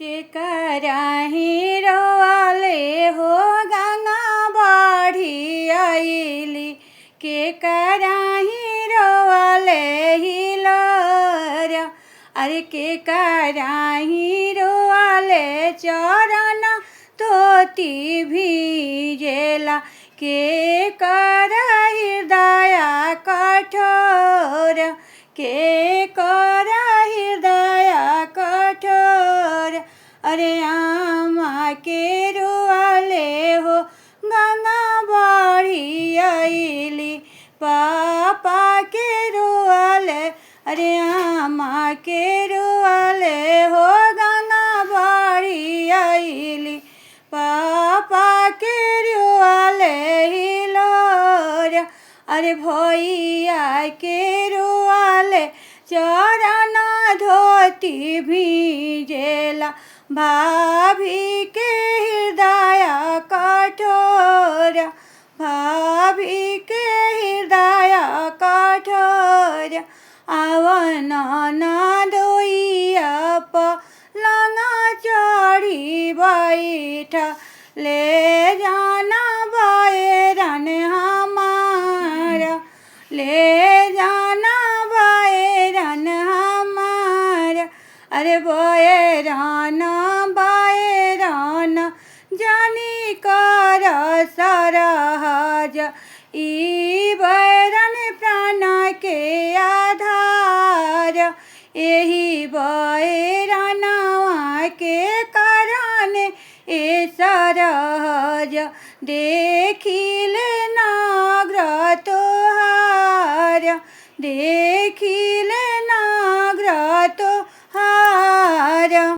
के कराही रोवाले हो गंगा बाढ़ी आईली के कराही रोवाले हिलोरा अरे के कराही रोवाले चरण तोती भीजेला के कर हृदय कठोर के कर हृदय कठोर अरे आमा के रुआले हो गंगा बाढ़ी आईली पापा के रुआले अरे आमा के रुआले हो गंगा बाढ़ी आईली पापा के रुआले हिलोर अरे भैया के रुआले चरण धोती भीजेला भाभी के हृदय कठोर भाभी के हृदय कठोर आवन न दोइया पलंगा चढ़ी बैठ ले जाना बैरन हमारा ले जाना बैरन हमारा अरे बैरन बैरन जानी कर सरहज ई बैरन प्राण के आधार यही बैरनवा के कारण ए सरहज देखिले नाग्र तोहार देखिले नाग्र तो